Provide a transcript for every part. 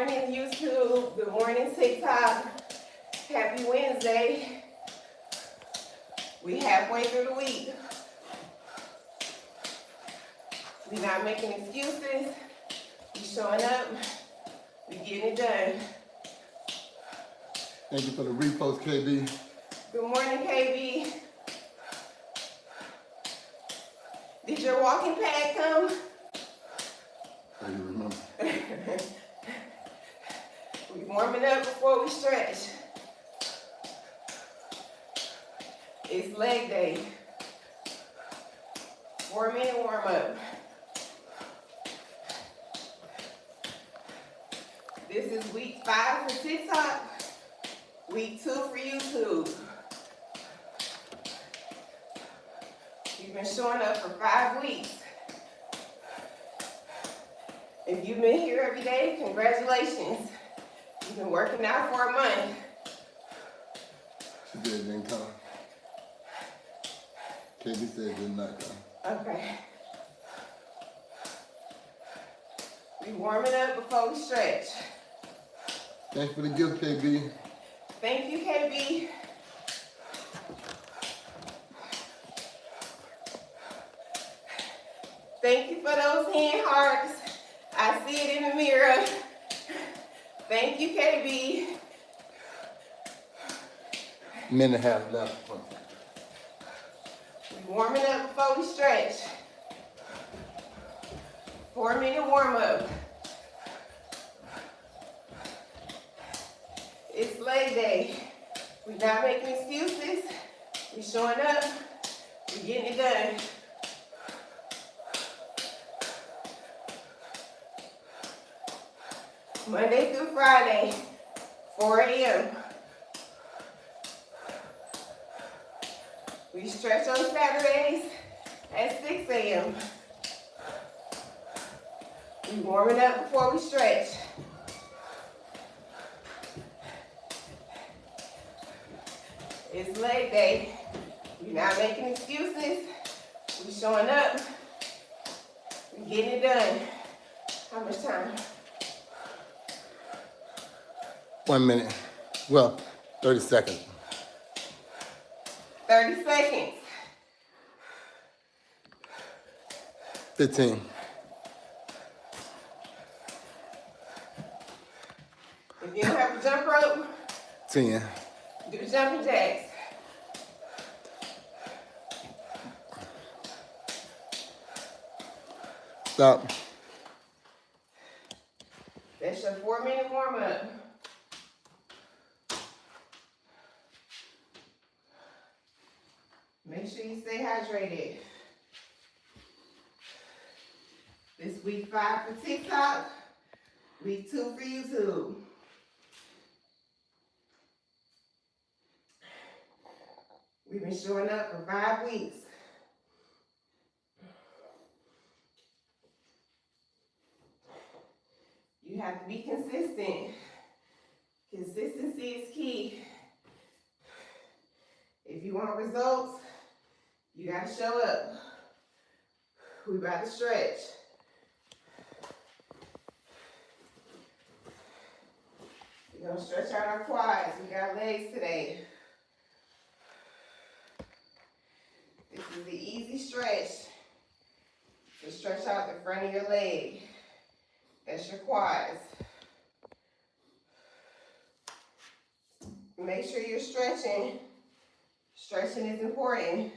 morning, YouTube. Good morning, TikTok. Happy Wednesday. We halfway through the week. We not making excuses. We showing up. We getting it done. Thank you for the repost, KB. Good morning, KB. Did your walking pad come? I you remember. We warming up before we stretch. It's leg day. 4-minute warm up. This is week 5 for TikTok, week 2 for YouTube. You've been showing up for 5 weeks. If you've been here every day, congratulations. You've been working out for a month. She did, didn't come. KB said did not come. Okay. We warming up before we stretch. Thanks for the gift, KB. Thank you, KB. Thank you for those hand hearts. I see it in the mirror. Thank you, KB. Minute and a half left. We warming up before we stretch. 4-minute warm up. It's leg day. We're not making excuses. We're showing up. We're getting it done. Monday through Friday, 4 a.m. We stretch on Saturdays at 6 a.m. We warming up before we stretch. It's leg day. We're not making excuses. We're showing up. We're getting it done. How much time? 1 minute. Well, 30 seconds. 30 seconds. 15. If you don't have a jump rope, 10. do the jumping jacks. Stop. That's your 4-minute warm up. Make sure you stay hydrated. This week 5 for TikTok, week 2 for YouTube. We've been showing up for 5 weeks. You have to be consistent. Consistency is key. If you want results, you gotta show up. We about to stretch. We're gonna stretch out our quads. We got legs today. This is the easy stretch. So stretch out the front of your leg. That's your quads. Make sure you're stretching. Stretching is important.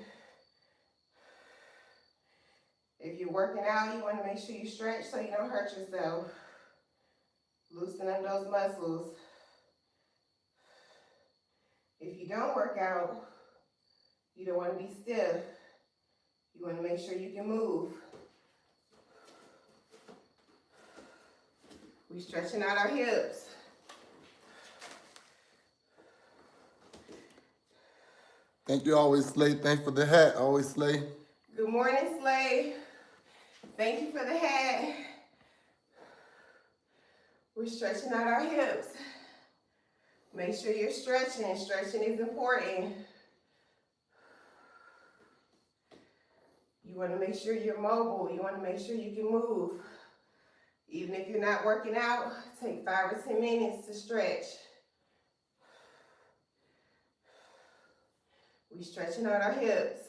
If you're working out, you want to make sure you stretch so you don't hurt yourself. Loosen up those muscles. If you don't work out, you don't want to be stiff. You want to make sure you can move. We're stretching out our hips. Thank you, always Slay. Thanks for the hat, always Slay. Good morning, Slay. Thank you for the hat. We're stretching out our hips. Make sure you're stretching. Stretching is important. You want to make sure you're mobile. You want to make sure you can move. Even if you're not working out, take 5 or 10 minutes to stretch. We're stretching out our hips.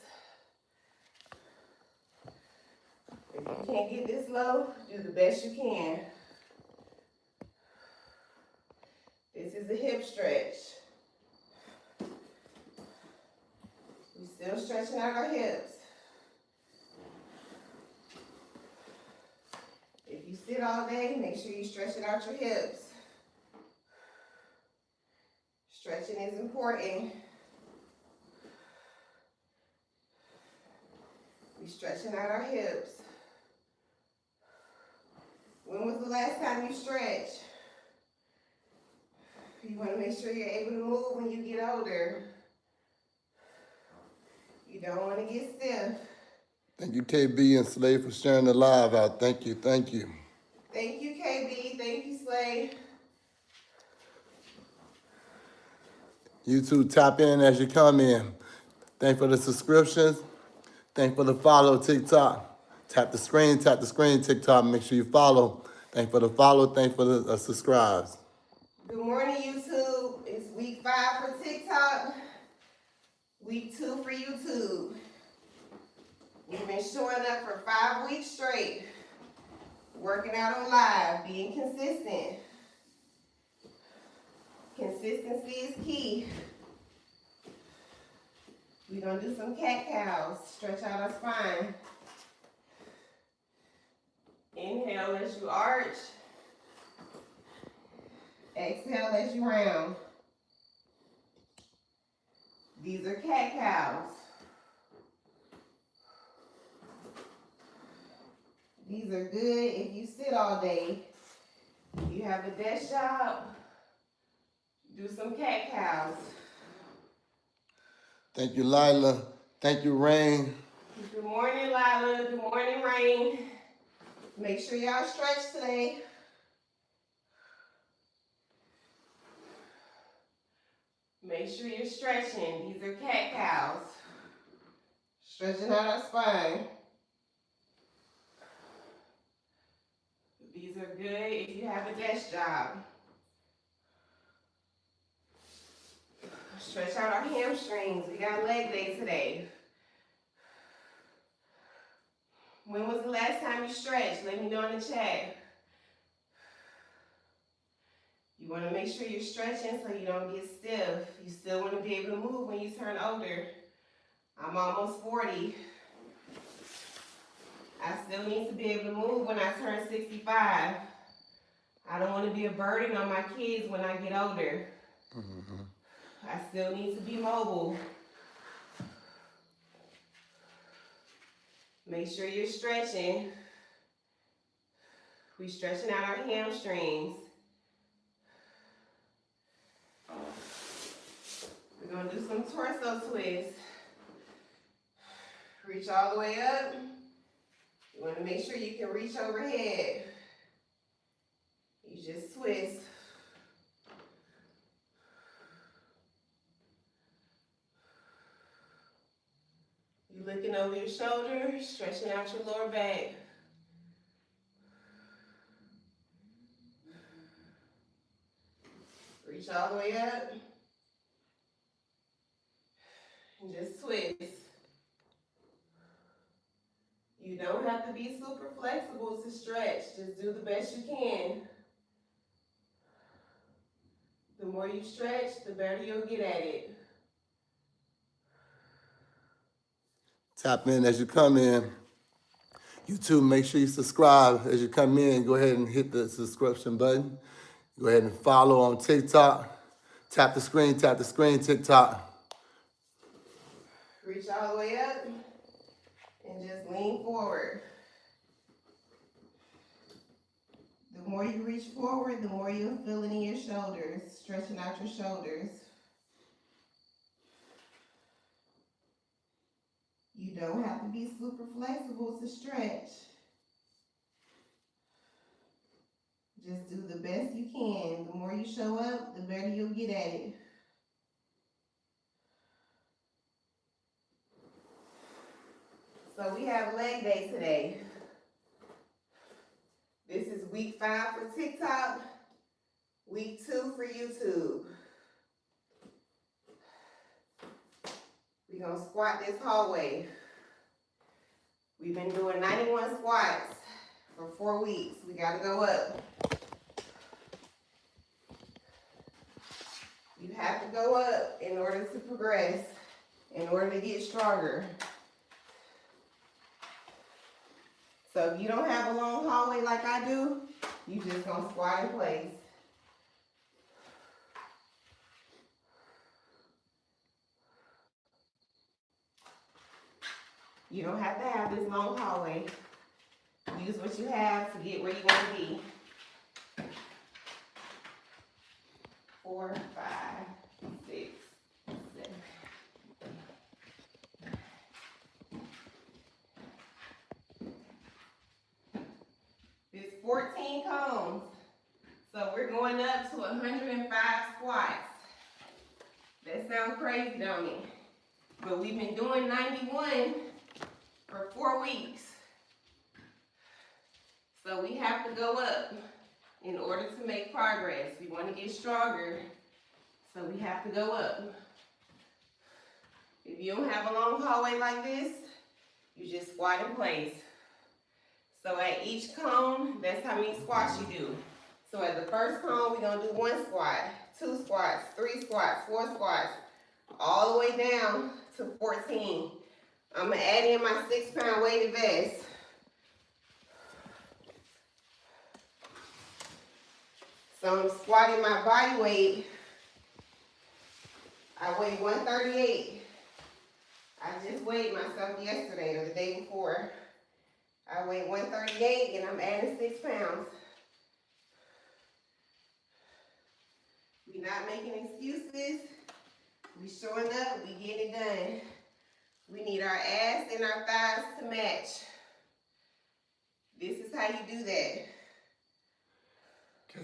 If you can't get this low, do the best you can. This is a hip stretch. We're still stretching out our hips. If you sit all day, make sure you stretching out your hips. Stretching is important. We're stretching out our hips. When was the last time you stretched? You want to make sure you're able to move when you get older. You don't want to get stiff. Thank you, KB and Slade, for sharing the live out. Thank you, thank you. Thank you, KB. Thank you, Slade. You two tap in as you come in. Thank for the subscriptions. Thank for the follow, TikTok. Tap the screen, TikTok. Make sure you follow. Thank for the follow, thank for the subscribes. Good morning, YouTube. It's week 5 for TikTok, week 2 for YouTube. We've been showing up for 5 weeks straight, working out on live, being consistent. Consistency is key. We're gonna do some cat-cows, stretch out our spine. Inhale as you arch. Exhale as you round. These are cat-cows. These are good if you sit all day. If you have a desk job, do some cat-cows. Thank you, Lila. Thank you, Rain. Good morning, Lila. Good morning, Rain. Make sure y'all stretch today. Make sure you're stretching. These are cat-cows. Stretching out our spine. These are good if you have a desk job. Stretch out our hamstrings. We got leg day today. When was the last time you stretched? Let me know in the chat. You want to make sure you're stretching so you don't get stiff. You still want to be able to move when you turn older. I'm almost 40. I still need to be able to move when I turn 65. I don't want to be a burden on my kids when I get older. I still need to be mobile. Make sure you're stretching. We're stretching out our hamstrings. We're going to do some torso twists. Reach all the way up. You want to make sure you can reach overhead. You just twist. You're looking over your shoulder, stretching out your lower back. Reach all the way up. And just twist. You don't have to be super flexible to stretch. Just do the best you can. The more you stretch, the better you'll get at it. Tap in as you come in. You too, make sure you subscribe as you come in. Go ahead and hit the subscription button. Go ahead and follow on TikTok. Tap the screen, TikTok. Reach all the way up and just lean forward. The more you reach forward, the more you'll feel it in your shoulders, stretching out your shoulders. You don't have to be super flexible to stretch. Just do the best you can. The more you show up, the better you'll get at it. So we have leg day today. This is week 5 for TikTok, week 2 for YouTube. We're gonna squat this hallway. We've been doing 91 squats for 4 weeks. We gotta go up. You have to go up in order to progress, in order to get stronger. So if you don't have a long hallway like I do, you just gonna squat in place. You don't have to have this long hallway. Use what you have to get where you want to be. 4, 5, 6, 7. It's 14 cones. So we're going up to 105 squats. That sounds crazy, don't it? But we've been doing 91 for 4 weeks. So we have to go up in order to make progress. We want to get stronger, so we have to go up. If you don't have a long hallway like this, you just squat in place. So at each cone, that's how many squats you do. So at the first cone, we're gonna do 1 squat, 2 squats, 3 squats, 4 squats, all the way down to 14. I'm gonna add in my 6-pound weighted vest. So I'm squatting my body weight. I weigh 138. I just weighed myself yesterday or the day before. I weigh 138 and I'm adding 6 pounds. We're not making excuses. We showing up, we getting it done. We need our ass and our thighs to match. This is how you do that.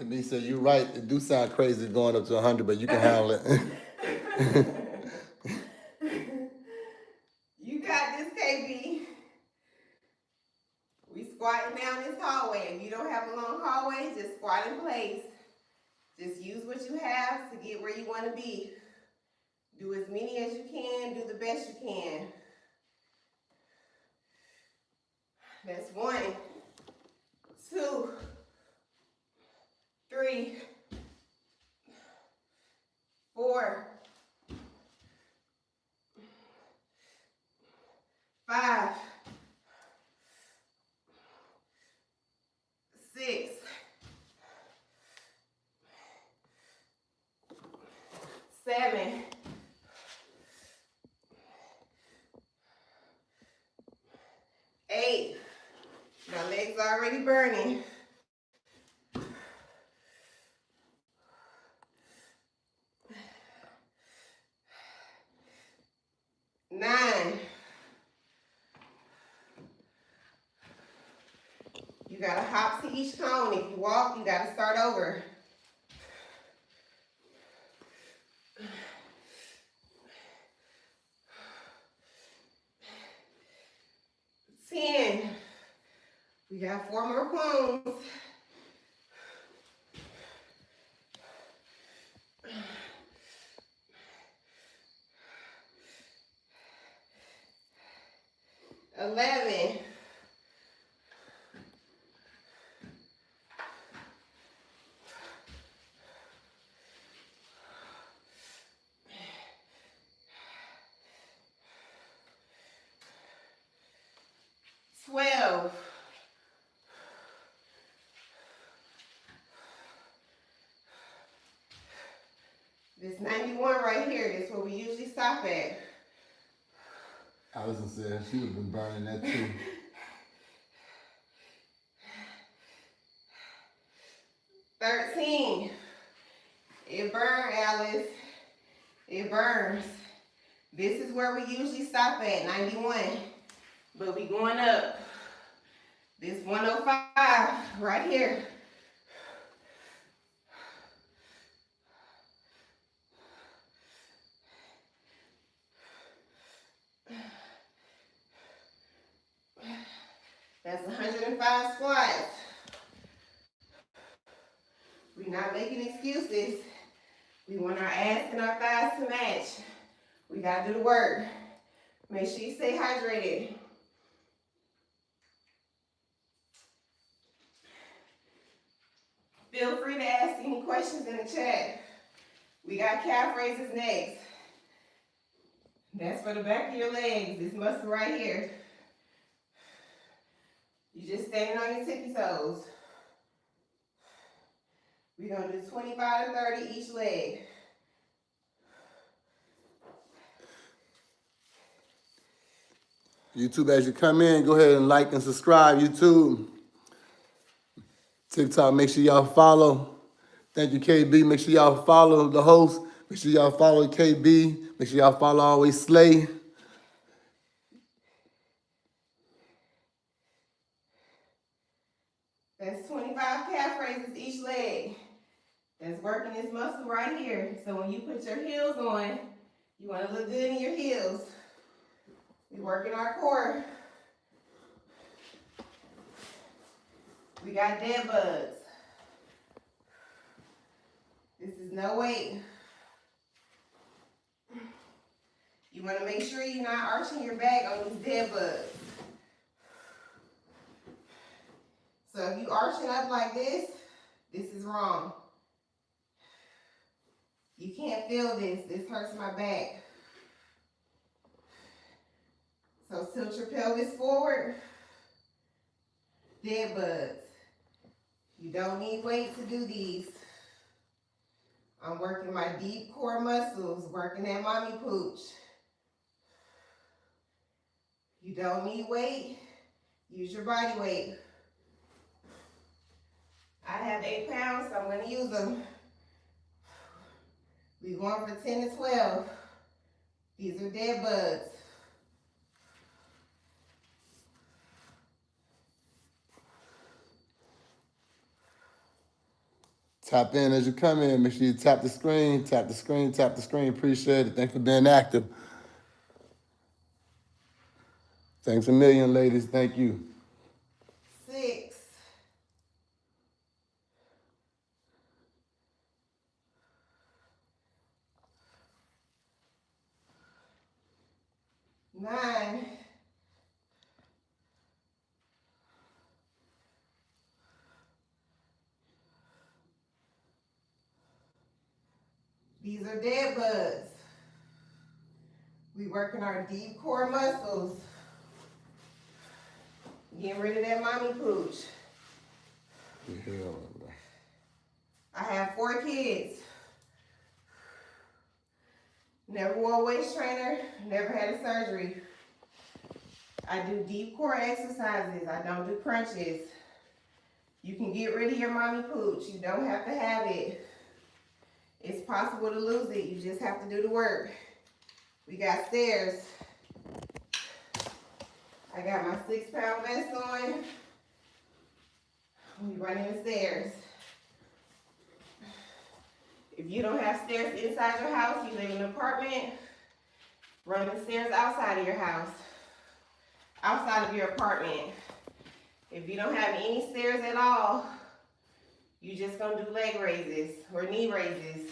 Lisa, you're right. It do sound crazy going up to 100, but you can handle it. You got this, KB. We squatting down this hallway. If you don't have a long hallway, just squat in place. Just use what you have to get where you want to be. Do as many as you can. Do the best you can. That's 1, 2, 3, 4, 5, 6, 7, 8. My legs already burning. 9. You gotta hop to each cone. If you walk, you gotta start over. 10. We got 4 more cones. 11. 12. This 91 right here, this is where we usually stop at. Allison said she would have been burning that too. 13. It burns, Alice. It burns. This is where we usually stop at, 91. But we going up. This 105 right here. That's 105 squats. We're not making excuses. We want our ass and our thighs to match. We gotta do the work. Make sure you stay hydrated. Feel free to ask any questions in the chat. We got calf raises next. That's for the back of your legs. This muscle right here. You just standing on your tippy toes. We're gonna do 25 to 30 each leg. YouTube, as you come in, go ahead and like and subscribe. YouTube, TikTok, make sure y'all follow. Thank you, KB. Make sure y'all follow the host. Make sure y'all follow KB. Make sure y'all follow Always Slay. That's 25 calf raises each leg. That's working this muscle right here. So when you put your heels on, you want to look good in your heels. We working our core. We got dead bugs. This is no weight. You want to make sure you're not arching your back on these dead bugs. So if you arching up like this is wrong. You can't feel this. This hurts my back. So tilt your pelvis forward. Dead bugs. You don't need weight to do these. I'm working my deep core muscles, working that mommy pooch. You don't need weight. Use your body weight. I have 8 pounds, so I'm going to use them. We're going for 10 to 12. These are dead bugs. Tap in as you come in. Make sure you tap the screen, tap the screen, tap the screen. Appreciate it. Thanks for being active. Thanks a million, ladies. Thank you. 6. 9. These are dead bugs. We working our deep core muscles. Getting rid of that mommy pooch. I have 4 kids. Never wore a waist trainer, never had a surgery. I do deep core exercises. I don't do crunches. You can get rid of your mommy pooch. You don't have to have it. It's possible to lose it. You just have to do the work. We got stairs. I got my 6-pound vest on. We running the stairs. If you don't have stairs inside your house, you live in an apartment, run the stairs outside of your house, outside of your apartment. If you don't have any stairs at all, you just gonna do leg raises or knee raises.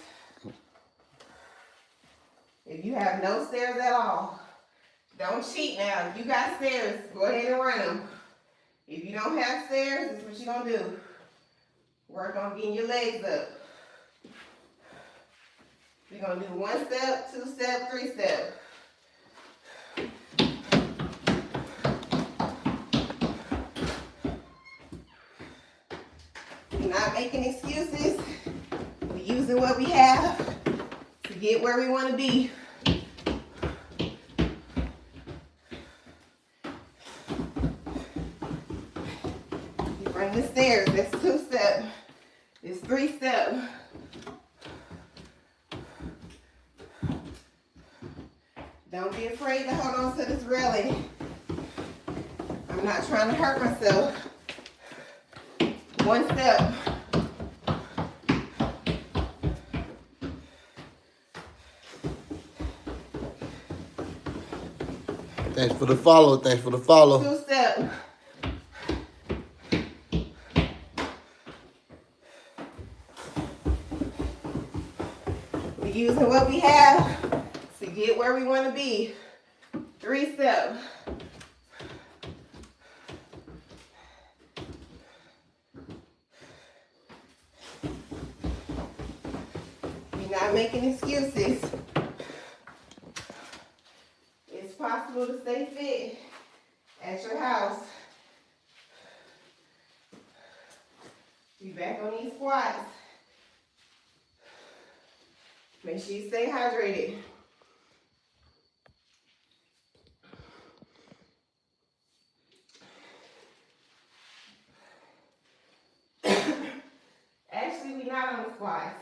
If you have no stairs at all, don't cheat now. If you got stairs, go ahead and run them. If you don't have stairs, this is what you're gonna do. Work on getting your legs up. We're gonna do 1 step, 2 step, 3 step. We're not making excuses. We're using what we have to get where we want to be. You run the stairs. That's 2 step. It's 3 step. Don't be afraid to hold on to this railing. I'm not trying to hurt myself. 1 step. Thanks for the follow. Thanks for the follow. 2 step. We're using what we have to get where we want to be. 3 steps. We're not making excuses. It's possible to stay fit at your house. We back on these squats. Make sure you stay hydrated. Actually, we're not on the squats.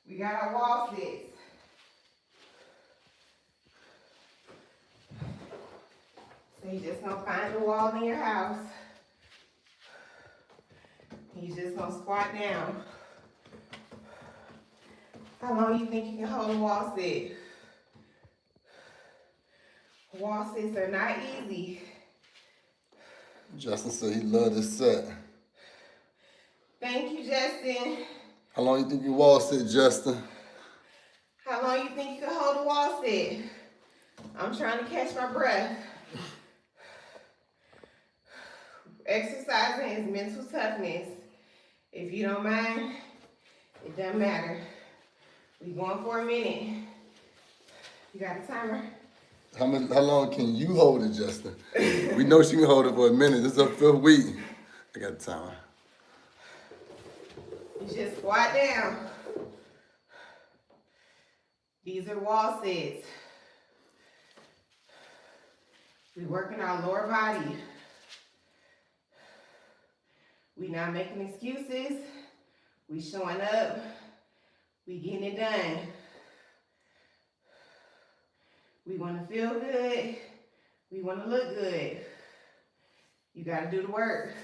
We got our wall sits. So you just gonna find the wall in your house. You just gonna squat down. How long you think you can hold a wall sit? Wall sits are not easy. Justin said he loved this set. Thank you, Justin. How long you think you wall sit, Justin? How long you think you can hold a wall sit? I'm trying to catch my breath. Exercising is mental toughness. If you don't mind, it doesn't matter. We going for a minute. You got a timer? How long can you hold it, Justin? We know she can hold it for a minute. This is her 5th week. I got a timer. You just squat down. These are wall sits. We working our lower body. We not making excuses. We showing up. We getting it done. We want to feel good. We want to look good. You got to do the work.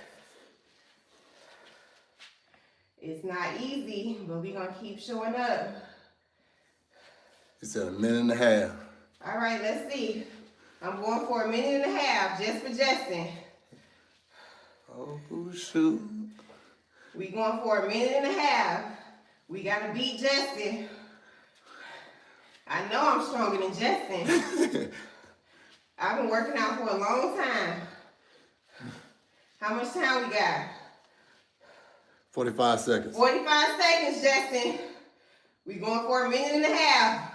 It's not easy, but we're going to keep showing up. He said a minute and a half. All right, let's see. I'm going for a minute and a half just for Justin. Oh, shoot. We going for a minute and a half. We got to beat Justin. I know I'm stronger than Justin. I've been working out for a long time. How much time we got? 45 seconds. 45 seconds, Justin. We going for a minute and a half.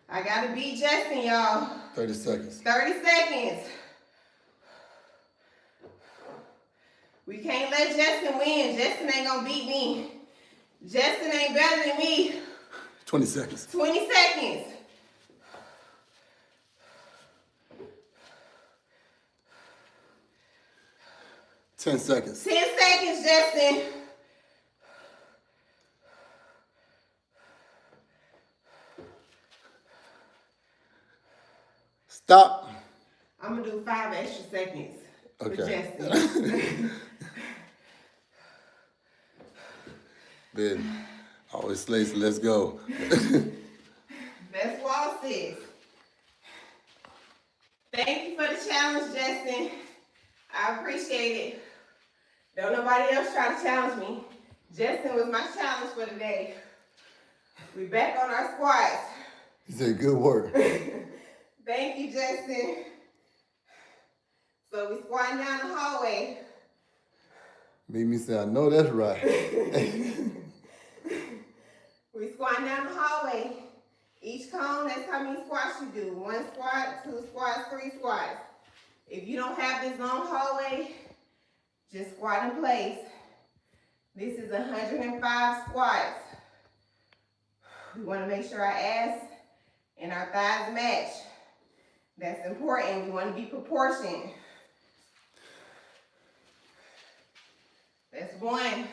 I gotta beat Justin, y'all. 30 seconds. 30 seconds. We can't let Justin win. Justin ain't gonna beat me. Justin ain't better than me. 20 seconds. 20 seconds. Ten seconds. 10 seconds, Justin. Stop. I'm gonna do 5 extra seconds for Okay. Justin. Ben, always slates, let's go. Best wall sits. Thank you for the challenge, Justin. I appreciate it. Don't nobody else try to challenge me. Justin was my challenge for today. We back on our squats. He said, good work. Thank you, Justin. So we squatting down the hallway. Made me say, I know that's right. We squatting down the hallway. Each cone, that's how many squats you do. 1 squat, 2 squats, 3 squats. If you don't have this long hallway, just squat in place. This is 105 squats. We want to make sure our ass and our thighs match. That's important. We want to be proportioned. That's 1,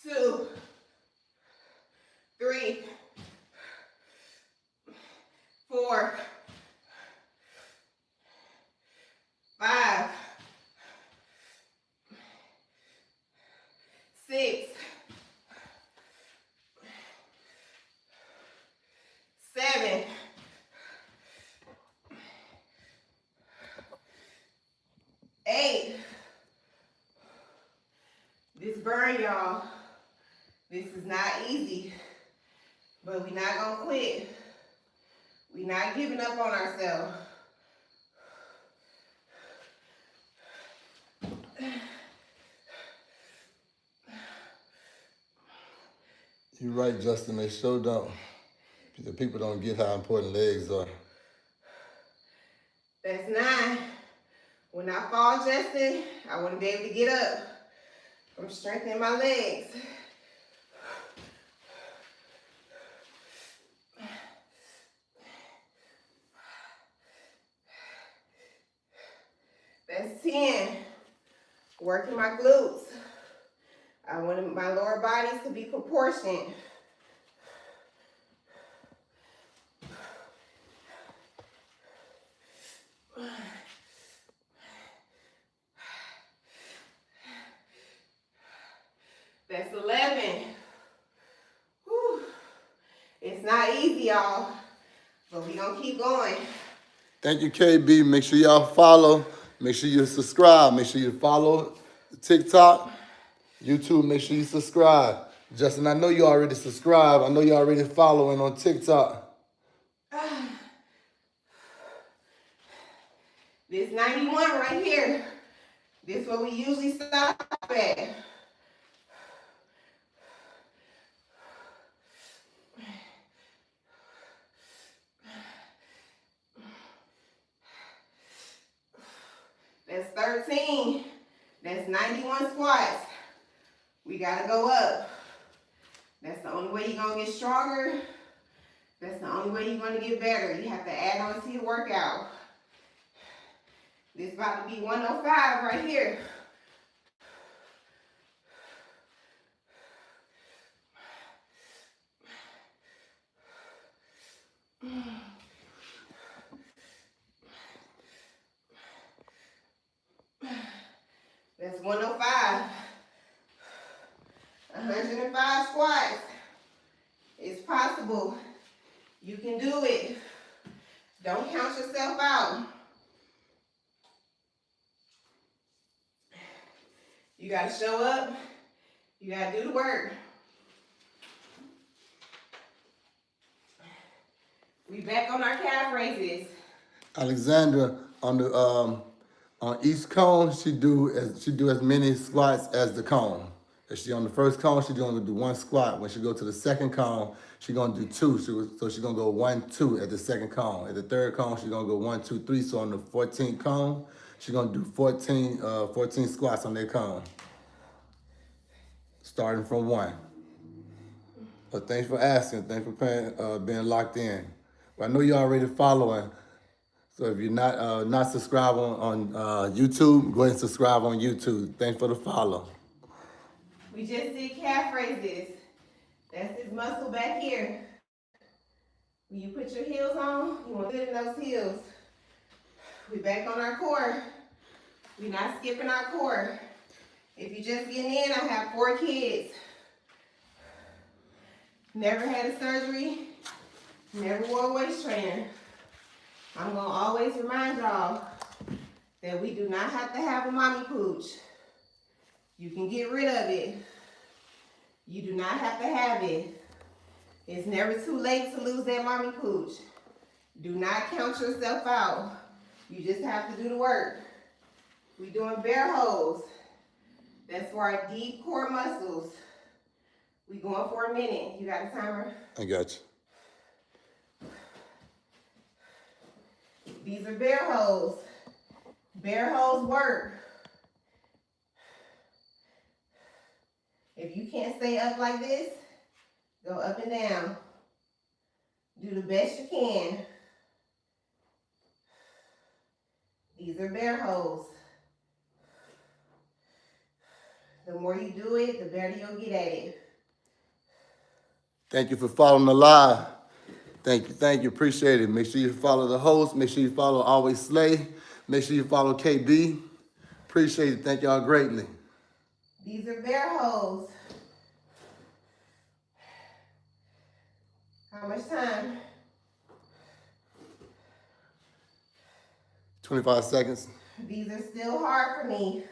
2, 3, 4, 5, 6, 7, 8, This burn, y'all. This is not easy, but we're not gonna quit. We're not giving up on ourselves. You're right, Justin. They sure don't. The people don't get how important legs are. That's 9. When I fall, Justin, I want to be able to get up. I'm strengthening my legs. That's 10. Working my glutes. I want my lower bodies to be proportionate. That's 11. Whew. It's not easy, y'all, but we gonna keep going. Thank you, KB. Make sure y'all follow. Make sure you subscribe. Make sure you follow TikTok, YouTube. Make sure you subscribe. Justin, I know you already subscribed. I know you already following on TikTok. This 91 right here. This is where we usually stop at. That's 13. That's 91 squats. We gotta go up. That's the only way you're gonna get stronger. That's the only way you're gonna get better. You have to add on to your workout. This is about to be 105 right here. That's 105. 105 squats. It's possible. You can do it. Don't count yourself out. You gotta show up. You gotta do the work. We back on our calf raises. Alexandra, on each cone, she do as many squats as the cone. If she on the first cone, she's gonna do 1 squat. When she go to the second cone, she's gonna do 2. So she's gonna go 1, 2 at the second cone. At the third cone, she's gonna go 1, 2, 3. So on the 14th cone, she's gonna do 14 squats on that cone, starting from 1. But thanks for asking. Thanks for being locked in. But I know you're already following. So if you're not subscribed on YouTube, go ahead and subscribe on YouTube. Thanks for the follow. We just did calf raises. That's this muscle back here. When you put your heels on, you want to fit in those heels. We back on our core. We're not skipping our core. If you're just getting in, I have 4 kids. Never had a surgery. Never wore a waist trainer. I'm going to always remind y'all that we do not have to have a mommy pooch. You can get rid of it. You do not have to have it. It's never too late to lose that mommy pooch. Do not count yourself out. You just have to do the work. We're doing bear holds. That's for our deep core muscles. We going for a minute. You got a timer? I got you. These are bear holds. Bear holds work. If you can't stay up like this, go up and down. Do the best you can. These are bear holds. The more you do it, the better you'll get at it. Thank you for following the live. Thank you, appreciate it. Make sure you follow the host. Make sure you follow Always Slay. Make sure you follow KB. Appreciate it. Thank y'all greatly. These are bear holds. How much time? 25 seconds. These are still hard for me.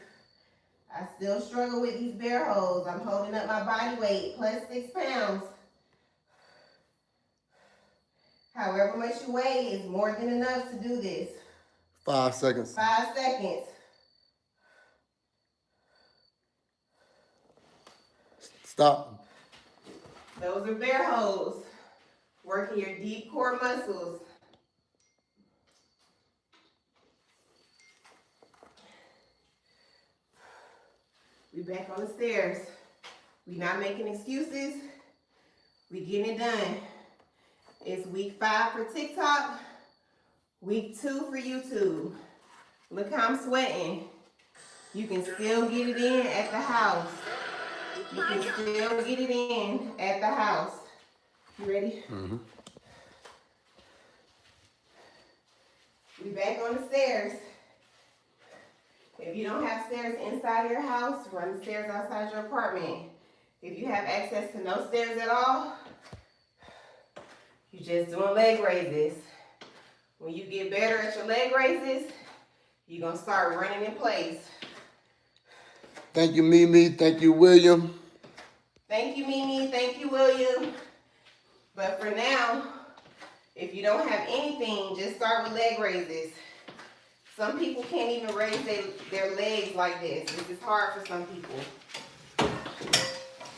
I still struggle with these bear holds. I'm holding up my body weight plus 6 pounds. However much you weigh is more than enough to do this. 5 seconds. 5 seconds. Stop. Those are bear holds. Working your deep core muscles. We back on the stairs. We not making excuses. We getting it done. It's week 5 for TikTok. Week 2 for YouTube. Look how I'm sweating. You can still get it in at the house. You can still get it in at the house. You ready? Mm-hmm. We back on the stairs. If you don't have stairs inside of your house, run the stairs outside your apartment. If you have access to no stairs at all, you're just doing leg raises. When you get better at your leg raises, you're gonna start running in place. Thank you, Mimi. Thank you, William. Thank you, Mimi. Thank you, William. But for now, if you don't have anything, just start with leg raises. Some people can't even raise their legs like this. This is hard for some people.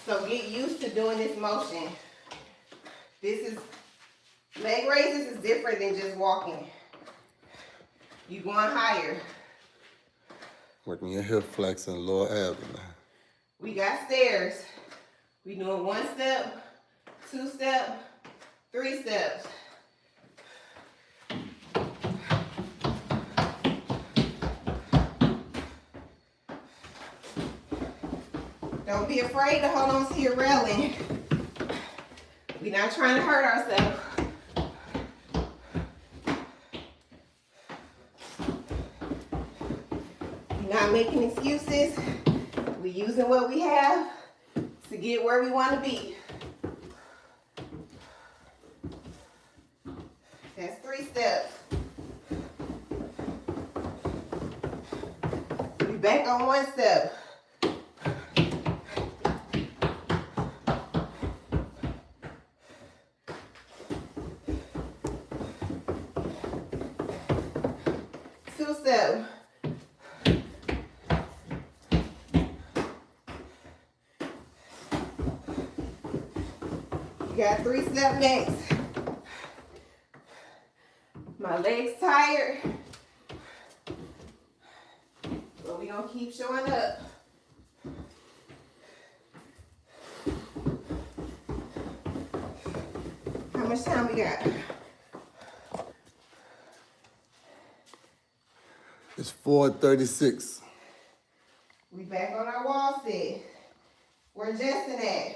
So get used to doing this motion. Leg raises is different than just walking. You going higher. Working your hip flex and lower abdomen. We got stairs. We doing 1 step, 2 step, 3 steps. Don't be afraid to hold on to your railing. We're not trying to hurt ourselves. We're not making excuses. We're using what we have to get where we want to be. That's 3 steps. We back on 1 step. Step. You got 3 step next. My legs tired, but we gonna keep showing up. How much time we got? It's 4:36. We back on our wall sit. Where Justin at?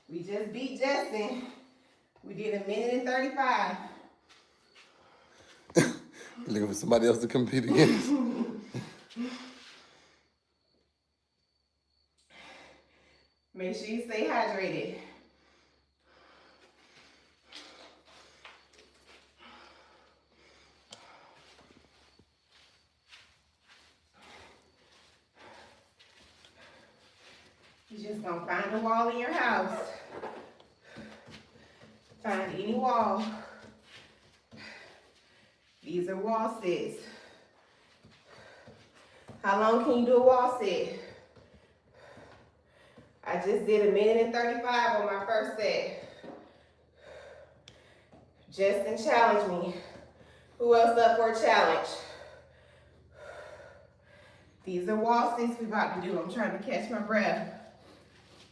We just beat Justin. We did 1 minute and 35. Looking for somebody else to compete against. Make sure you stay hydrated. You're just gonna find a wall in your house. Find any wall. These are wall sits. How long can you do a wall sit? I just did 1 minute and 35 on my first set. Justin challenged me. Who else up for a challenge? These are wall sits we about to do. I'm trying to catch my breath.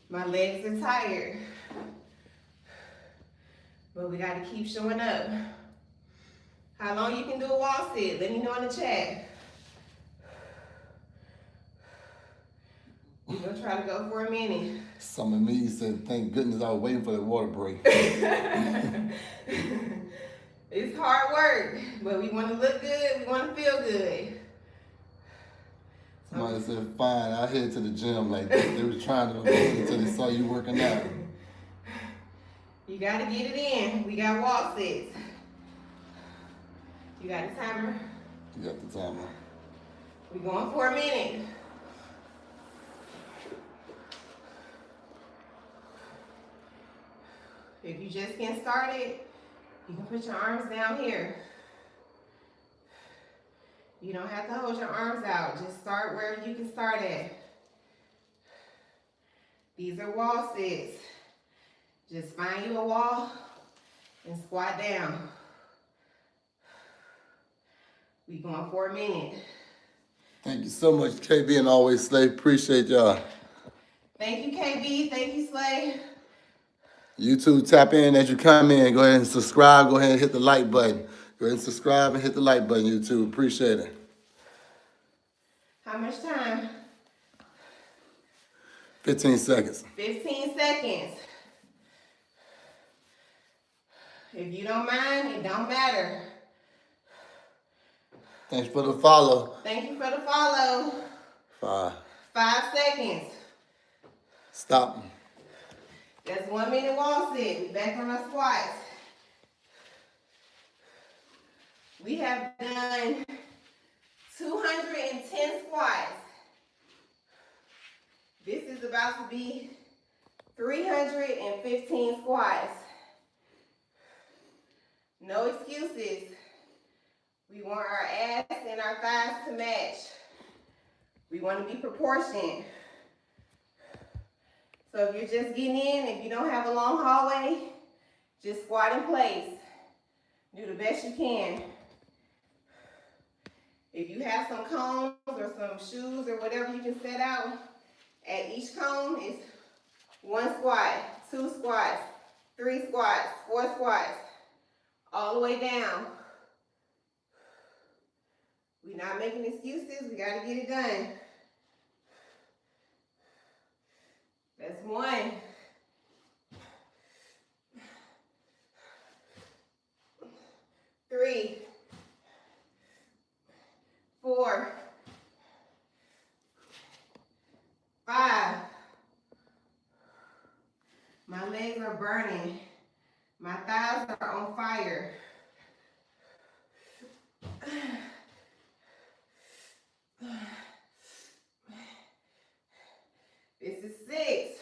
My legs are tired. But we gotta keep showing up. How long you can do a wall sit? Let me know in the chat. We're gonna try to go for a minute. Some of me said, thank goodness I was waiting for the water break. It's hard work, but we wanna look good, we wanna feel good. Somebody said, fine, I head to the gym like that. They were trying to avoid it until they saw you working out. You gotta get it in. We got wall sits. You got a timer? You got the timer. We're going for a minute. If you just getting started, you can put your arms down here. You don't have to hold your arms out. Just start wherever you can start at. These are wall sits. Just find you a wall and squat down. We going for a minute. Thank you so much, KB, and always Slay. Appreciate y'all. Thank you, KB. Thank you, Slay. YouTube, tap in as you come in. Go ahead and subscribe. Go ahead and hit the like button. Go ahead and subscribe and hit the like button, YouTube. Appreciate it. How much time? 15 seconds. 15 seconds. If you don't mind, it don't matter. Thanks for the follow. Thank you for the follow. 5. 5 seconds. Stop. That's 1 minute wall sit. We back on our squats. We have done 210 squats. This is about to be 315 squats. No excuses. We want our ass and our thighs to match. We want to be proportioned. So if you're just getting in, if you don't have a long hallway, just squat in place. Do the best you can. If you have some cones or some shoes or whatever you can set out, at each cone is 1 squat, 2 squats, 3 squats, 4 squats, all the way down. We're not making excuses, we gotta get it done. That's 1. 3, 4, 5. My legs are burning. My thighs are on fire. This is 6.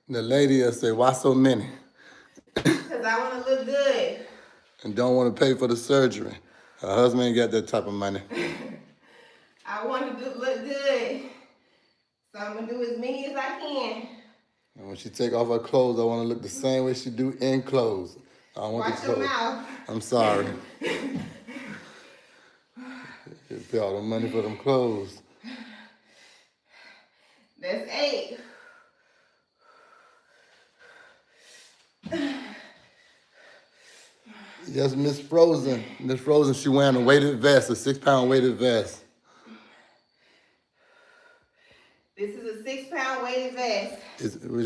The lady will say, why so many? Because I want to look good. And don't want to pay for the surgery. Her husband ain't got that type of money. I want to look good. So I'm going to do as many as I can. And when she take off her clothes, I want to look the same way she do in clothes. I don't want Watch the your clothes. mouth. I'm sorry. You pay all the money for them clothes. That's 8. Yes, Miss Frozen. Miss Frozen, she wearing a weighted vest, a 6-pound weighted vest. This is a 6-pound weighted vest.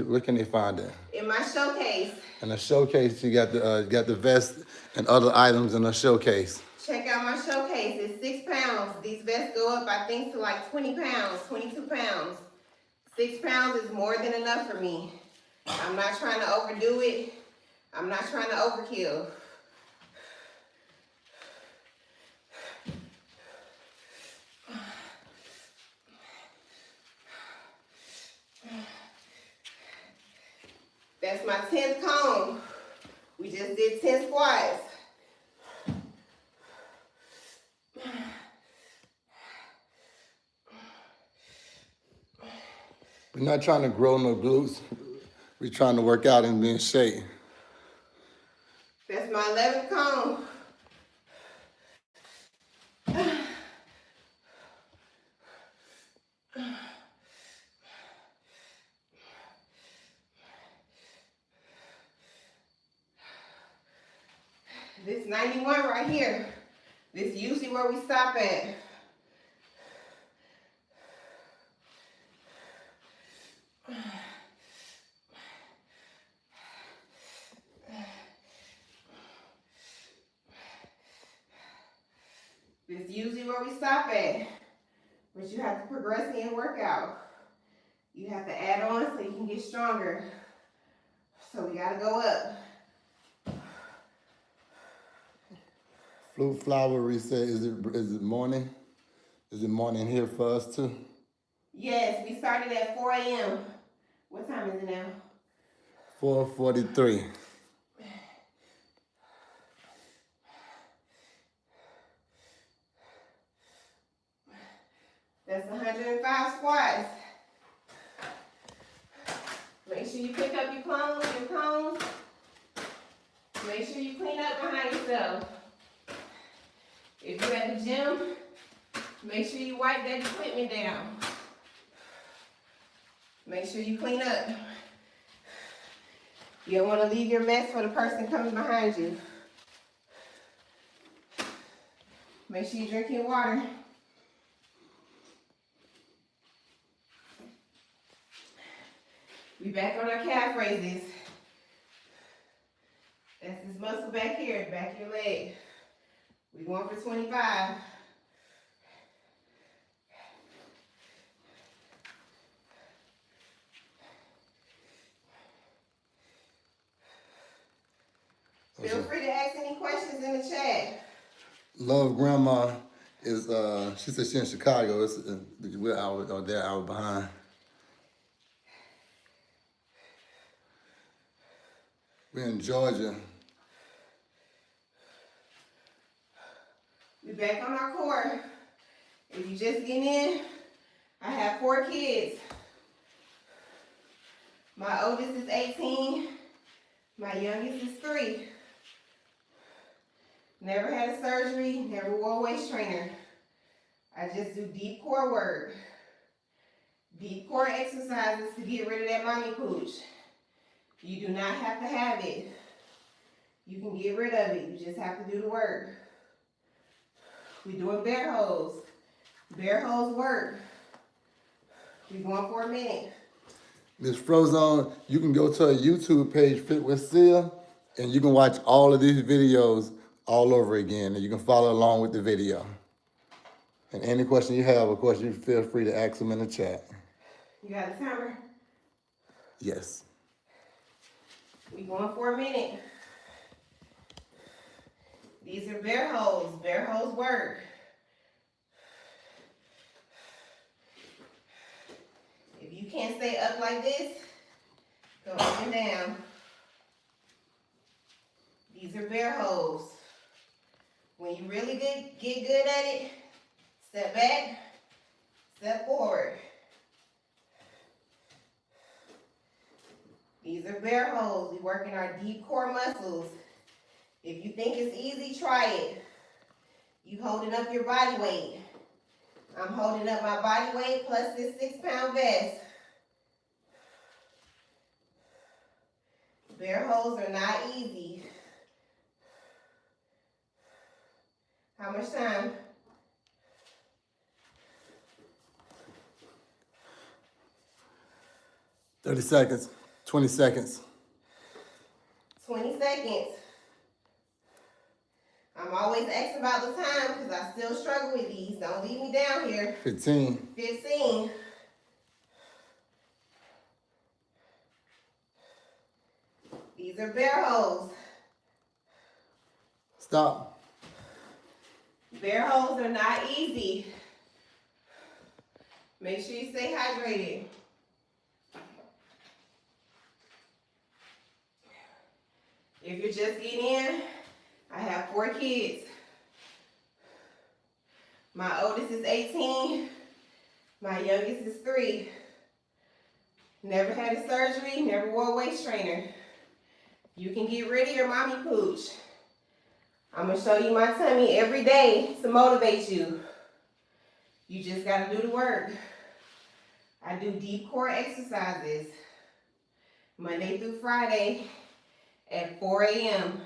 Where can they find that? In my showcase. In a showcase, you got the vest and other items in a showcase. Check out my showcase. It's 6 pounds. These vests go up, I think, to like 20 pounds, 22 pounds. 6 pounds is more than enough for me. I'm not trying to overdo it. I'm not trying to overkill. That's my 10th cone. We just did 10 squats. We're not trying to grow no glutes. We're trying to work out and be in shape. That's my 11th cone. This 91 right here. This is usually where we stop at. This is usually where we stop at. But you have to progress in workout. You have to add on so you can get stronger. So we gotta go up. Fruit flower reset, is it morning? Is it morning here for us too? Yes, we started at 4 a.m. What time is it now? 4:43. That's 105 squats. Make sure you pick up your cones. Make sure you clean up behind yourself. If you're at the gym, make sure you wipe that equipment down. Make sure you clean up. You don't want to leave your mess for the person coming behind you. Make sure you drink your water. We back on our calf raises. That's this muscle back here, back of your leg. We going for 25. Feel free to ask any questions in the chat. Love Grandma is, she said she's in Chicago. We're they're an hour behind. We're in Georgia. We back on our core. If you just get in, I have 4 kids. My oldest is 18. My youngest is 3. Never had a surgery, never wore a waist trainer. I just do deep core work. Deep core exercises to get rid of that mommy pooch. You do not have to have it. You can get rid of it. You just have to do the work. We're doing bear holds. Bear holds work. We're going for a minute. Miss Frozone, you can go to a YouTube page, Fit with Sia, and you can watch all of these videos all over again, and you can follow along with the video. And any question you have, of course, you feel free to ask them in the chat. You got a timer? Yes. We going for a minute. These are bear holds. Bear holds work. If you can't stay up like this, go up and down. These are bear holds. When you really get good at it, step back, step forward. These are bear holds. We working our deep core muscles. If you think it's easy, try it. You holding up your body weight. I'm holding up my body weight plus this 6-pound vest. Bear holds are not easy. How much time? $30 seconds, 20 seconds. 20 seconds. I'm always asking about the time because I still struggle with these. Don't leave me down here. 15. 15. These are bear holds. Stop. Bear holds are not easy. Make sure you stay hydrated. If you're just getting in, I have 4 kids. My oldest is 18. My youngest is 3. Never had a surgery, never wore a waist trainer. You can get rid of your mommy pooch. I'm gonna show you my tummy every day to motivate you. You just gotta do the work. I do deep core exercises Monday through Friday at 4 a.m.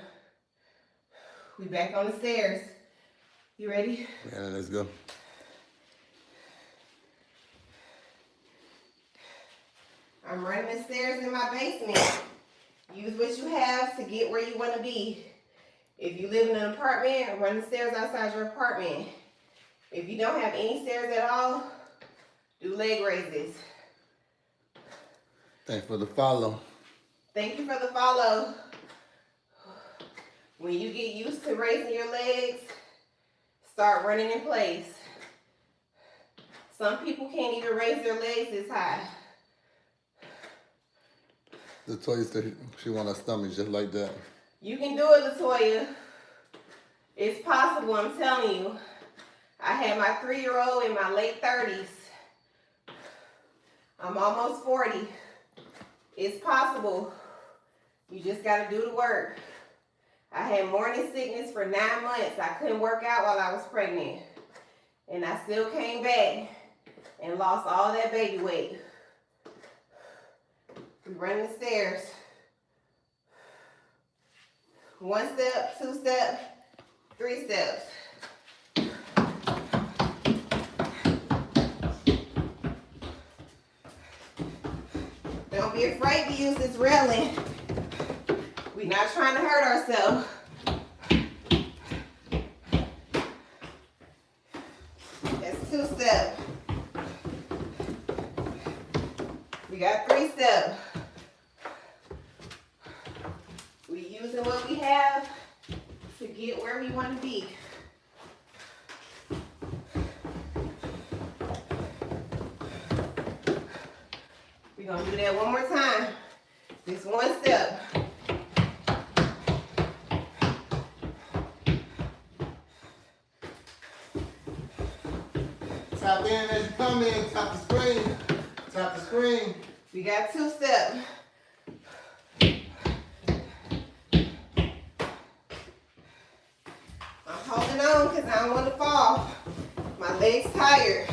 We back on the stairs. You ready? Yeah, let's go. I'm running the stairs in my basement. Use what you have to get where you want to be. If you live in an apartment, run the stairs outside your apartment. If you don't have any stairs at all, do leg raises. Thanks for the follow. Thank you for the follow. When you get used to raising your legs, start running in place. Some people can't even raise their legs this high. Latoya said she want her stomach just like that. You can do it, Latoya. It's possible, I'm telling you. I had my 3-year-old in my late 30s. I'm almost 40. It's possible. You just gotta do the work. I had morning sickness for 9 months. I couldn't work out while I was pregnant. And I still came back and lost all that baby weight. We run the stairs. 1 step, 2 steps, 3 steps. Don't be afraid to use this railing. We're not trying to hurt ourselves. That's 2 steps. We got 3 steps. We're using what we have to get where we want to be. We're going to do that one more time. This 1 step. Tap in as you come in, tap the screen. Tap the screen. We got 2 steps. I'm holding on because I don't want to fall. My leg's tired.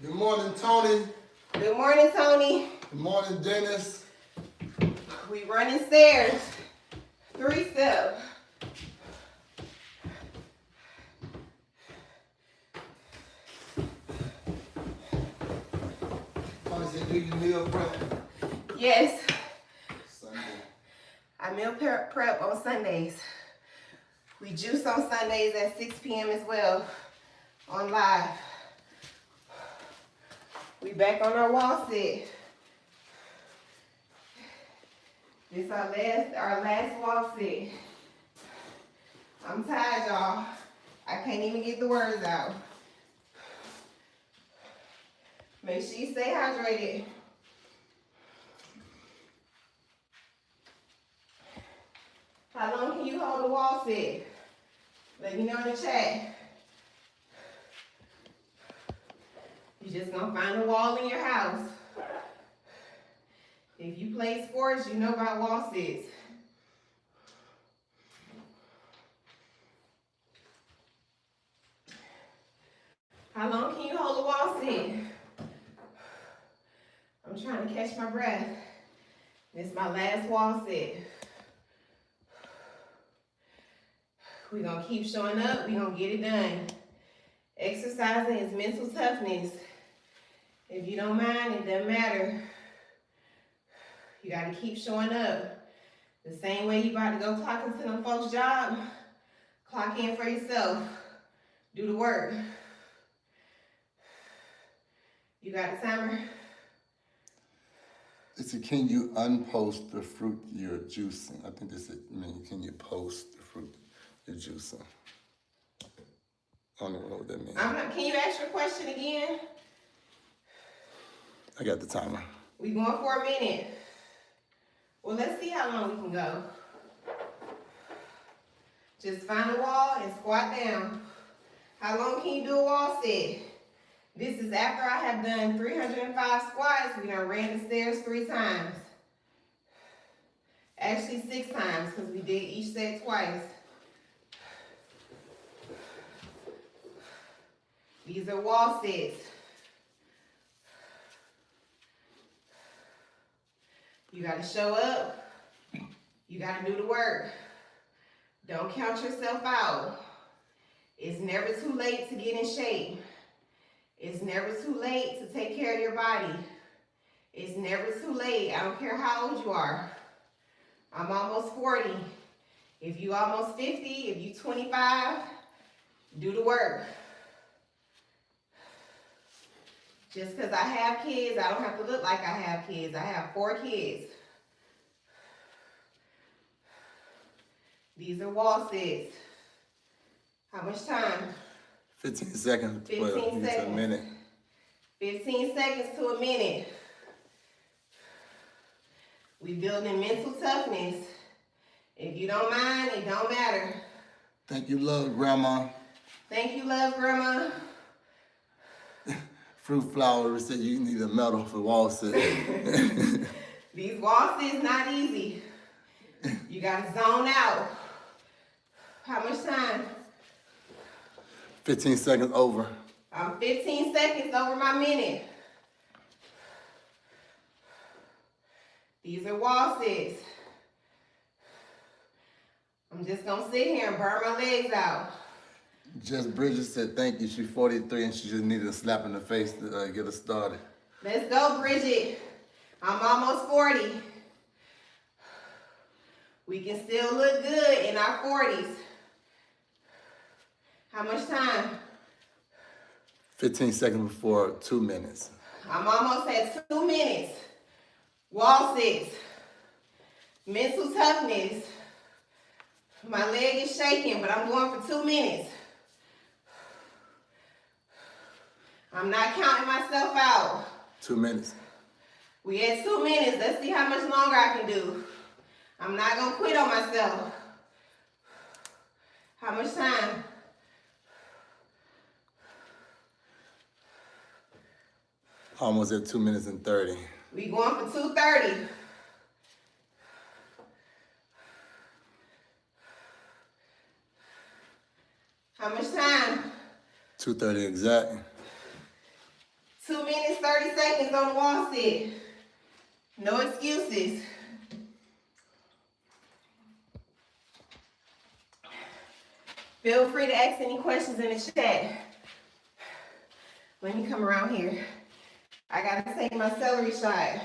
Good morning, Tony. Good morning, Tony. Good morning, Dennis. We running stairs. 3 steps. Tony said, do your meal prep. Yes, Sunday. I meal prep on Sundays. We juice on Sundays at 6 p.m. as well on live. We back on our wall sit. This is our last wall sit. I'm tired, y'all. I can't even get the words out. Make sure you stay hydrated. How long can you hold the wall sit? Let me know in the chat. You're just gonna find a wall in your house. If you play sports, you know about wall sits. How long can you hold a wall sit? I'm trying to catch my breath. This is my last wall sit. We're gonna keep showing up, we're gonna get it done. Exercising is mental toughness. If you don't mind, it doesn't matter. You gotta keep showing up. The same way you about to go clock into them folks' job, clock in for yourself. Do the work. You got a timer? It said, can you unpost the fruit you're juicing? I think this means, can you post the fruit you're juicing? I don't know what that means. Can you ask your question again? I got the timer. We going for a minute. Well, let's see how long we can go. Just find a wall and squat down. How long can you do a wall sit? This is after I have done 305 squats. We done ran the stairs 3 times. Actually 6 times because we did each set twice. These are wall sits. You gotta show up. You gotta do the work. Don't count yourself out. It's never too late to get in shape. It's never too late to take care of your body. It's never too late. I don't care how old you are. I'm almost 40. If you almost 50, if you 25, do the work. Just because I have kids, I don't have to look like I have kids. I have 4 kids. These are wall sits. How much time? 15 seconds. 15 well, you get to a seconds. minute. 15 seconds to a minute. We building mental toughness. If you don't mind, it don't matter. Thank you, love, Grandma. Thank you, love, Grandma. Fruit Flower said you need a medal for wall sit. These wall sits not easy. You gotta zone out. How much time? 15 seconds over. I'm 15 seconds over my minute. These are wall sits. I'm just gonna sit here and burn my legs out. Just Bridget said thank you. She's 43 and she just needed a slap in the face to get her started. Let's go, Bridget. I'm almost 40. We can still look good in our 40s. How much time? 15 seconds before 2 minutes. I'm almost at 2 minutes. Wall sits. Mental toughness. My leg is shaking, but I'm going for 2 minutes. I'm not counting myself out. 2 minutes. We at 2 minutes. Let's see how much longer I can do. I'm not gonna quit on myself. How much time? Almost at 2 minutes and 30. We going for 2:30. How much time? 2:30 exact. 2 minutes, 30 seconds on the wall sit. No excuses. Feel free to ask any questions in the chat. Let me come around here. I gotta take my celery shot.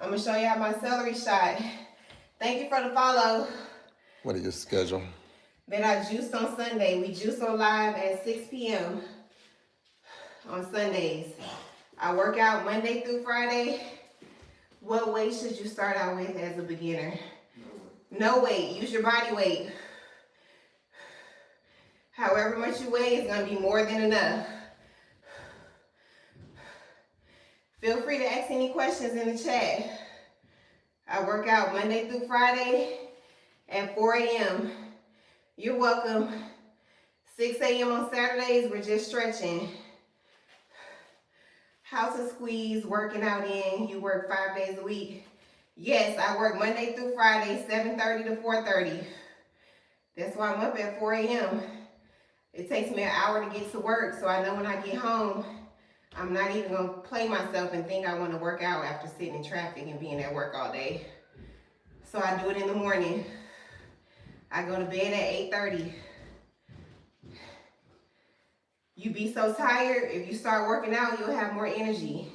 I'm gonna show y'all my celery shot. Thank you for the follow. What is your schedule? Then I juice on Sunday. We juice on live at 6 p.m. on Sundays. I work out Monday through Friday. What weight should you start out with as a beginner? No weight. Use your body weight. However much you weigh is going to be more than enough. Feel free to ask any questions in the chat. I work out Monday through Friday at 4 a.m. You're welcome. 6 a.m. on Saturdays, we're just stretching. How to squeeze working out in. You work 5 days a week. Yes, I work Monday through Friday, 7:30 to 4:30. That's why I'm up at 4 a.m. It takes me an hour to get to work, so I know when I get home, I'm not even gonna play myself and think I wanna work out after sitting in traffic and being at work all day. So I do it in the morning. I go to bed at 8:30. You be so tired, if you start working out, you'll have more energy.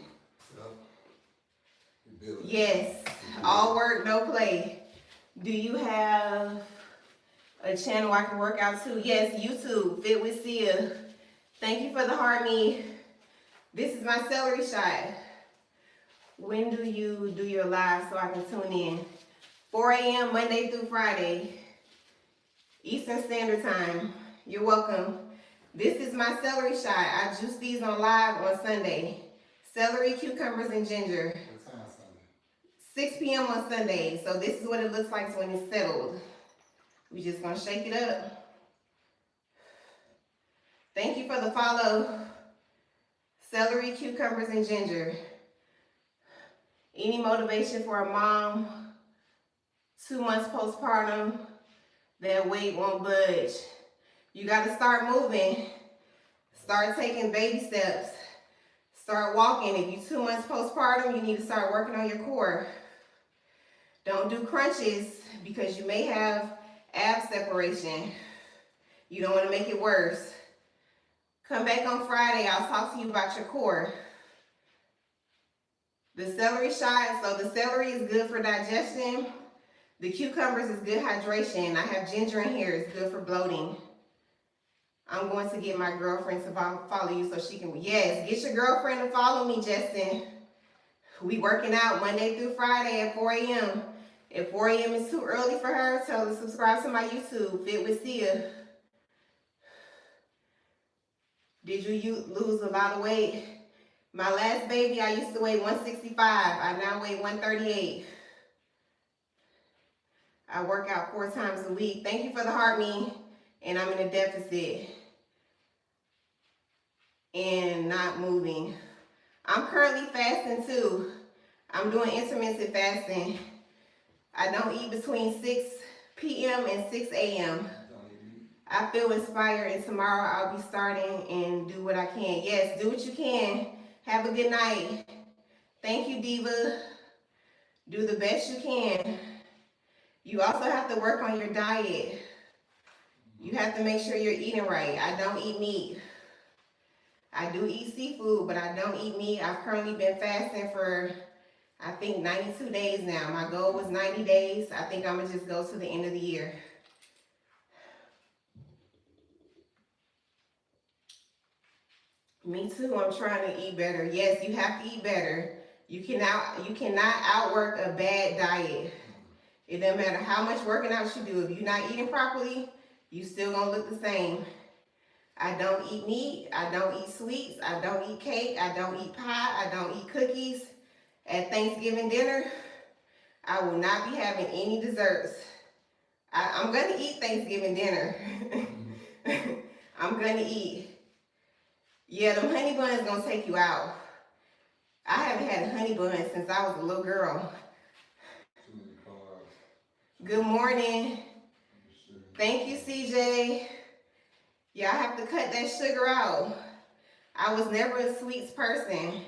Yes, all work, no play. Do you have a channel I can work out to? Yes, YouTube, Fit with Sia. Thank you for the heart me. This is my celery shot. When do you do your live so I can tune in? 4 a.m. Monday through Friday, Eastern Standard Time. You're welcome. This is my celery shot. I juice these on live on Sunday. Celery, cucumbers, and ginger. 6 p.m. on Sunday. So this is what it looks like when it's settled. We just gonna shake it up. Thank you for the follow. Celery, cucumbers, and ginger. Any motivation for a mom, 2 months postpartum, that weight won't budge. You gotta start moving. Start taking baby steps. Start walking. If you're 2 months postpartum, you need to start working on your core. Don't do crunches because you may have ab separation. You don't want to make it worse. Come back on Friday. I'll talk to you about your core. The celery shot, so the celery is good for digestion. The cucumbers is good hydration. I have ginger in here. It's good for bloating. I'm going to get my girlfriend to follow you so she can, yes, get your girlfriend to follow me, Justin. We working out Monday through Friday at 4 a.m. If 4 a.m. is too early for her, tell her to subscribe to my YouTube, Fit with Sia. Did you lose a lot of weight? My last baby, I used to weigh 165. I now weigh 138. I work out 4 times a week. Thank you for the heart, me. And I'm in a deficit and not moving. I'm currently fasting too. I'm doing intermittent fasting. I don't eat between 6 p.m. and 6 a.m. I feel inspired, and tomorrow I'll be starting and do what I can. Yes, do what you can. Have a good night. Thank you, Diva. Do the best you can. You also have to work on your diet. You have to make sure you're eating right. I don't eat meat. I do eat seafood, but I don't eat meat. I've currently been fasting for, I think, 92 days now. My goal was 90 days. I think I'm going to just go to the end of the year. Me too. I'm trying to eat better. Yes, you have to eat better. You cannot outwork a bad diet. It doesn't matter how much working out you do. If you're not eating properly, you still gonna look the same. I don't eat meat. I don't eat sweets. I don't eat cake. I don't eat pie. I don't eat cookies. At Thanksgiving dinner, I will not be having any desserts. I'm gonna eat Thanksgiving dinner. I'm gonna eat. Yeah, them honey buns gonna take you out. I haven't had a honey bun since I was a little girl. Good morning. Thank you, CJ. Yeah, I have to cut that sugar out. I was never a sweets person.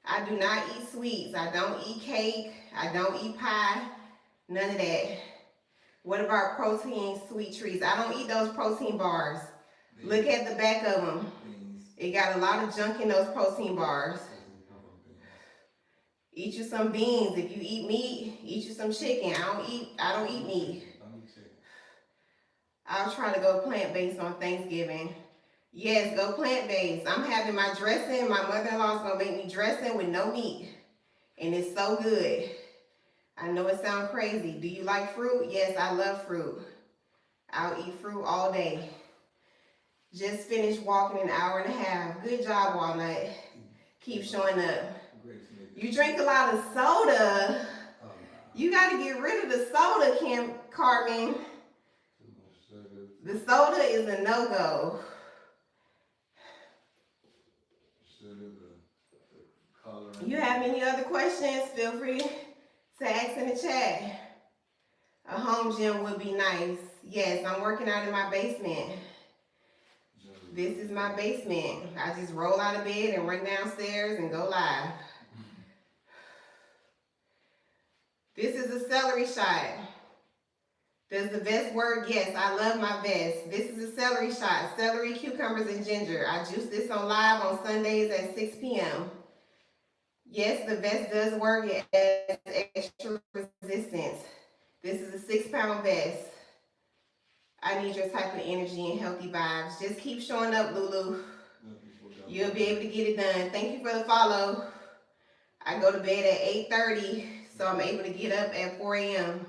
I do not eat sweets. I don't eat cake. I don't eat pie. None of that. What about protein sweet treats? I don't eat those protein bars. Look at the back of them. It got a lot of junk in those protein bars. Eat you some beans. If you eat meat, eat you some chicken. I don't eat meat. I'll try to go plant-based on Thanksgiving. Yes, go plant-based. I'm having my dressing. My mother-in-law's gonna make me dressing with no meat. And it's so good. I know it sounds crazy. Do you like fruit? Yes, I love fruit. I'll eat fruit all day. Just finished walking an hour and a half. Good job, Walnut. Keep showing up. You drink a lot of soda. You got to get rid of the soda, Carmen. The soda is a no-go. You have any other questions? Feel free to ask in the chat. A home gym would be nice. Yes, I'm working out in my basement. This is my basement. I just roll out of bed and run downstairs and go live. This is a celery shot. Does the vest work? Yes, I love my vest. This is a celery shot. Celery, cucumbers, and ginger. I juice this on live on Sundays at 6 p.m. Yes, the vest does work. It has extra resistance. This is a 6-pound vest. I need your type of energy and healthy vibes. Just keep showing up, Lulu. You'll be able to get it done. Thank you for the follow. I go to bed at 8:30, so I'm able to get up at 4 a.m.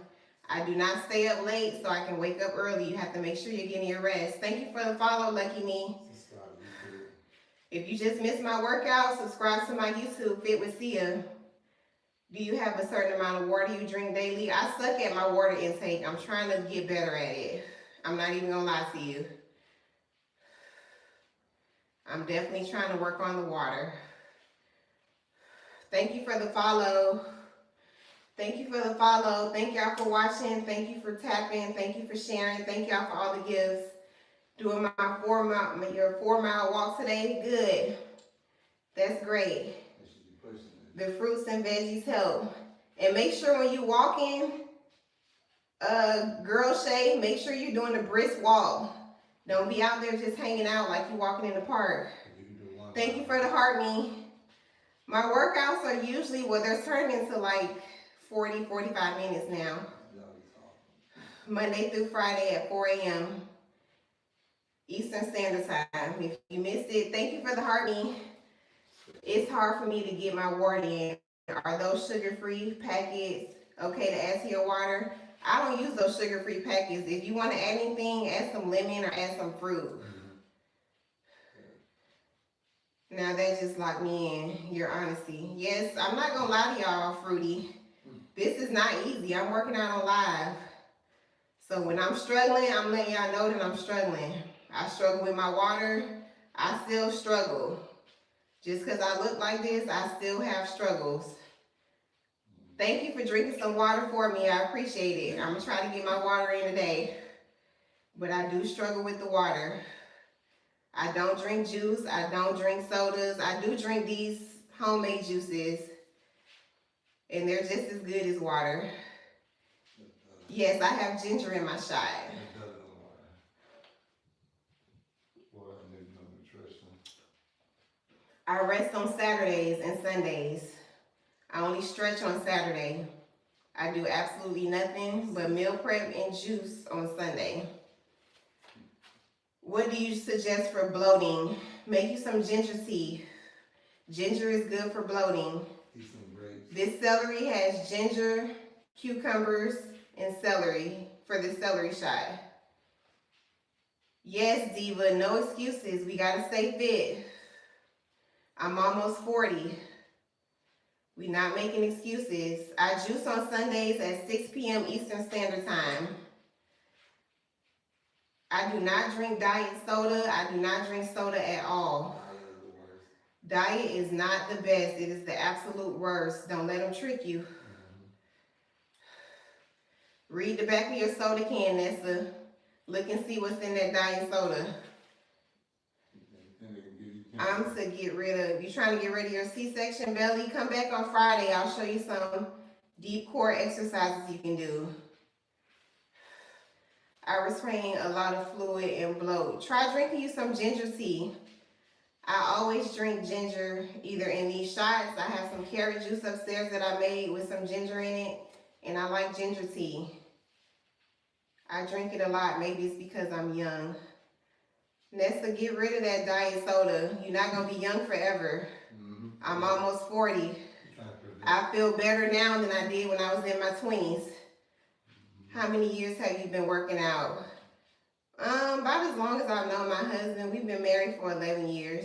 I do not stay up late, so I can wake up early. You have to make sure you're getting your rest. Thank you for the follow, Lucky Me. If you just missed my workout, subscribe to my YouTube, Fit with Sia. Do you have a certain amount of water you drink daily? I suck at my water intake. I'm trying to get better at it. I'm not even gonna lie to you. I'm definitely trying to work on the water. Thank you for the follow. Thank you for the follow. Thank y'all for watching. Thank you for tapping. Thank you for sharing. Thank y'all for all the gifts. Doing your 4-mile walk today. Good. That's great. The fruits and veggies help. And make sure when you walk in, girl Shay, make sure you're doing a brisk walk. Don't be out there just hanging out like you're walking in the park. Thank you for the heart, me. My workouts are usually, well, they're turning into like 40, 45 minutes now. Monday through Friday at 4 a.m. Eastern Standard Time. If you missed it, thank you for the heartbeat. It's hard for me to get my water in. Are those sugar-free packets okay to add to your water? I don't use those sugar-free packets. If you want to add anything, add some lemon or add some fruit. Now that just locked me in, your honesty. Yes, I'm not gonna lie to y'all, Fruity. This is not easy. I'm working out on live. So when I'm struggling, I'm letting y'all know that I'm struggling. I struggle with my water. I still struggle. Just because I look like this, I still have struggles. Thank you for drinking some water for me. I appreciate it. I'm going to try to get my water in today. But I do struggle with the water. I don't drink juice. I don't drink sodas. I do drink these homemade juices. And they're just as good as water. Yes, I have ginger in my shot. I rest on Saturdays and Sundays. I only stretch on Saturday. I do absolutely nothing but meal prep and juice on Sunday. What do you suggest for bloating? Make you some ginger tea. Ginger is good for bloating. This celery has ginger, cucumbers, and celery for the celery shot. Yes, Diva, no excuses. We gotta stay fit. I'm almost 40. We not making excuses. I juice on Sundays at 6 p.m. Eastern Standard Time. I do not drink diet soda. I do not drink soda at all. Diet is not the best. It is the absolute worst. Don't let them trick you. Read the back of your soda can, Nessa. Look and see what's in that diet soda. I'm to get rid of, you trying to get rid of your C-section belly? Come back on Friday. I'll show you some deep core exercises you can do. I retain a lot of fluid and bloat. Try drinking you some ginger tea. I always drink ginger either in these shots. I have some carrot juice upstairs that I made with some ginger in it, and I like ginger tea. I drink it a lot. Maybe it's because I'm young. Nesta, get rid of that diet soda. You're not going to be young forever. I'm almost 40. I feel better now than I did when I was in my 20s. How many years have you been working out? About as long as I've known my husband. We've been married for 11 years.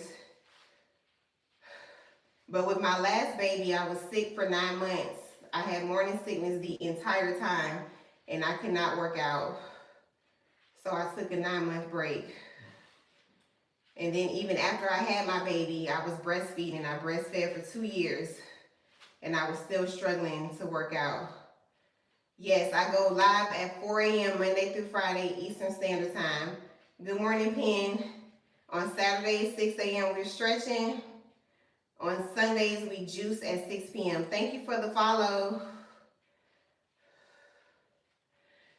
But with my last baby, I was sick for 9 months. I had morning sickness the entire time, and I could not work out. So I took a 9-month break. And then even after I had my baby, I was breastfeeding. I breastfed for 2 years, and I was still struggling to work out. Yes, I go live at 4 a.m. Monday through Friday, Eastern Standard Time. Good morning, Penn. On Saturdays, 6 a.m. we're stretching. On Sundays, we juice at 6 p.m. Thank you for the follow.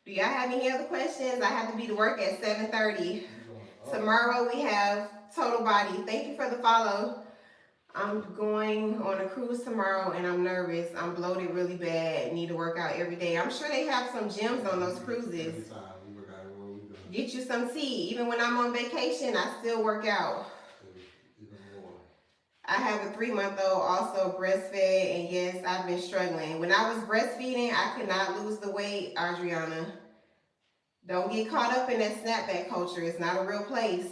Do y'all have any other questions? I have to be to work at 7:30. Tomorrow we have total body. Thank you for the follow. I'm going on a cruise tomorrow and I'm nervous. I'm bloated really bad. Need to work out every day. I'm sure they have some gyms on those cruises. Get you some tea. Even when I'm on vacation, I still work out. I have a 3-month-old also breastfed, and yes, I've been struggling. When I was breastfeeding, I could not lose the weight, Adriana. Don't get caught up in that snapback culture. It's not a real place.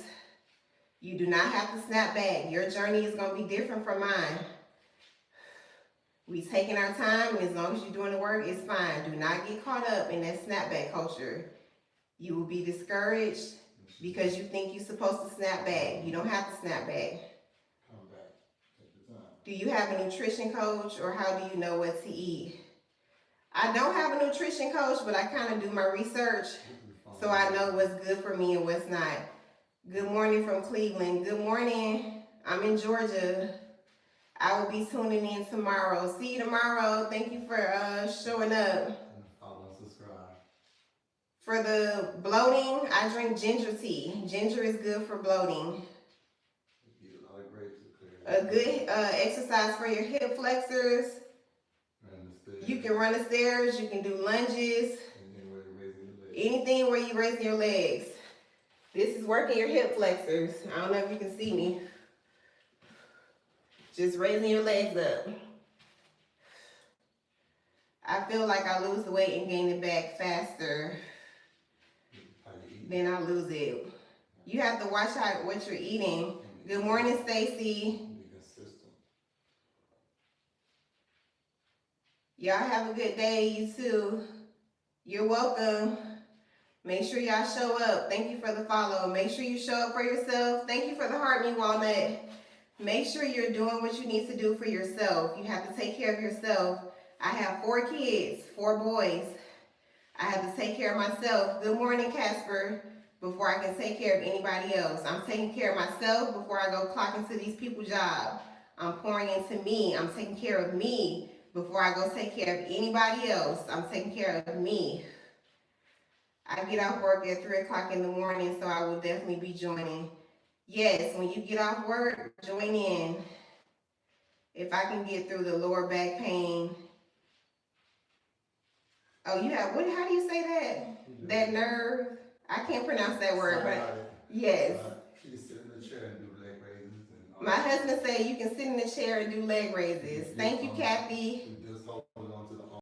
You do not have to snap back. Your journey is going to be different from mine. We taking our time, and as long as you're doing the work, it's fine. Do not get caught up in that snapback culture. You will be discouraged because you think you're supposed to snap back. You don't have to snap back. Come back. Take the time. Do you have a nutrition coach, or how do you know what to eat? I don't have a nutrition coach, but I kind of do my research so I know what's good for me and what's not. Good morning from Cleveland. Good morning. I'm in Georgia. I will be tuning in tomorrow. See you tomorrow. Thank you for showing up. And follow and subscribe. For the bloating, I drink ginger tea. Ginger is good for bloating. A good exercise for your hip flexors. You can run the stairs. You can do lunges. Anything where you raise your legs. This is working your hip flexors. I don't know if you can see me. Just raising your legs up. I feel like I lose the weight and gain it back faster than I lose it. You have to watch what you're eating. Good morning, Stacy. Y'all have a good day, you too. You're welcome. Make sure y'all show up. Thank you for the follow. Make sure you show up for yourself. Thank you for the heart, me walnut. Make sure you're doing what you need to do for yourself. You have to take care of yourself. I have 4 kids, 4 boys. I have to take care of myself. Good morning, Casper. Before I can take care of anybody else. I'm taking care of myself before I go clock into these people's job. I'm pouring into me. I'm taking care of me before I go take care of anybody else. I'm taking care of me. I get off work at 3 o'clock in the morning, so I will definitely be joining. Yes, when you get off work, join in. If I can get through the lower back pain. Oh, you have, what? How do you say that? That nerve? I can't pronounce that word, but yes. You can sit in the chair and do leg raises. My husband said you can sit in the chair and do leg raises. Thank you, Kathy. Just hold